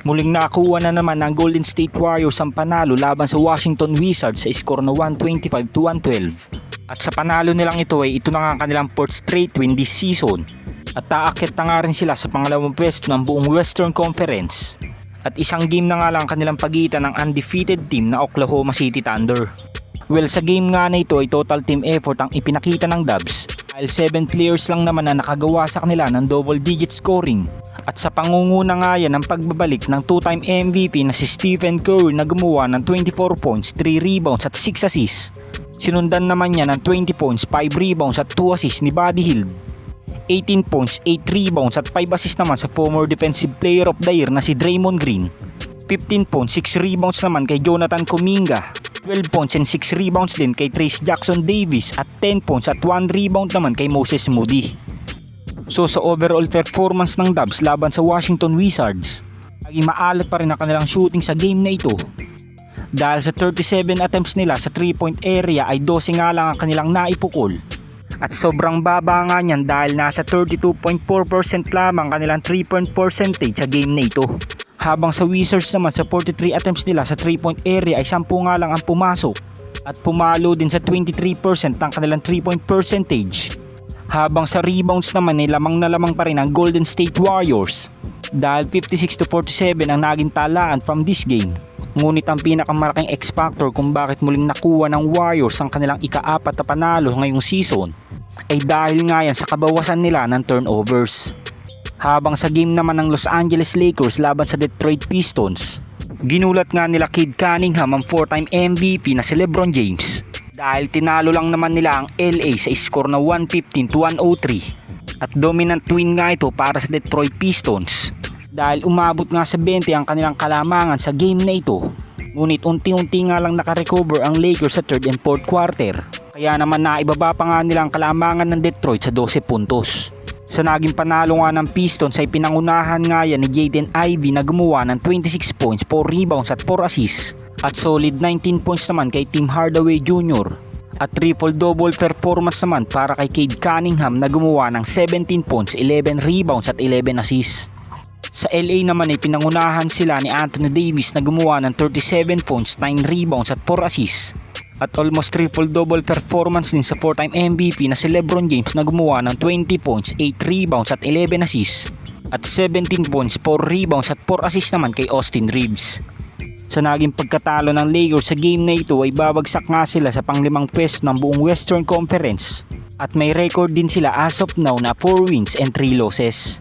Muling nakuha na naman ng Golden State Warriors ang panalo laban sa Washington Wizards sa score na 125-112. At sa panalo nilang ito ay ito na nga ang kanilang 4th straight win this season. At aakyat na nga rin sila sa pangalawang pwesto ng buong Western Conference. At isang game na nga lang kanilang pagitan ng undefeated team na Oklahoma City Thunder. Well, sa game nga na ito ay total team effort ang ipinakita ng Dubs dahil 7 players lang naman na nakagawa sa kanila ng double digit scoring. At sa pangunguna nga yan ng pagbabalik ng 2-time MVP na si Stephen Curry na gumawa ng 24 points, 3 rebounds at 6 assists. Sinundan naman niya ng 20 points, 5 rebounds at 2 assists ni Buddy Hield. 18 points, 8 rebounds at 5 assists naman sa former Defensive Player of the Year na si Draymond Green. 15 points, 6 rebounds naman kay Jonathan Kuminga. 12 points and 6 rebounds din kay Trayce Jackson Davis at 10 points at 1 rebound naman kay Moses Moody. So sa overall performance ng Dubs laban sa Washington Wizards, naging maalat pa rin ang kanilang shooting sa game na ito. Dahil sa 37 attempts nila sa 3-point area ay 12 nga lang ang kanilang naipukol. At sobrang baba nga niyan dahil nasa 32.4% lamang kanilang 3-point percentage sa game na ito. Habang sa Wizards naman sa 43 attempts nila sa 3-point area ay 10 nga lang ang pumasok. At pumalo din sa 23% ang kanilang 3-point percentage. Habang sa rebounds naman ay lamang na lamang pa rin ang Golden State Warriors. Dahil 56-47 ang naging talaan from this game. Ngunit ang pinakamalaking X-factor kung bakit muling nakuha ng Warriors ang kanilang ika-4 na panalo ngayong season ay dahil nga yan sa kabawasan nila ng turnovers. Habang sa game naman ng Los Angeles Lakers laban sa Detroit Pistons, ginulat nga nila Cade Cunningham ang 4-time MVP na si LeBron James dahil tinalo lang naman nila ang LA sa score na 115-103 at dominant win nga ito para sa Detroit Pistons dahil umabot nga sa 20 ang kanilang kalamangan sa game na ito. Ngunit unti-unti nga lang nakarecover ang Lakers sa 3rd and 4th quarter, kaya naman naibaba pa nga nila ang kalamangan ng Detroit sa 12 puntos. Sa naging panalo nga ng Pistons ay pinangunahan nga yan ni Jaden Ivey na gumawa ng 26 points, 4 rebounds at 4 assists at solid 19 points naman kay Tim Hardaway Jr. at triple-double performance naman para kay Cade Cunningham na gumawa ng 17 points, 11 rebounds at 11 assists. Sa LA naman ay pinangunahan sila ni Anthony Davis na gumawa ng 37 points, 9 rebounds at 4 assists. At almost triple-double performance din sa 4-time MVP na si LeBron James na gumawa ng 20 points, 8 rebounds at 11 assists. At 17 points, 4 rebounds at 4 assists naman kay Austin Reeves. Sa naging pagkatalo ng Lakers sa game na ito ay babagsak nga sila sa panglimang pwesto ng buong Western Conference. At may record din sila as of now na 4 wins and 3 losses.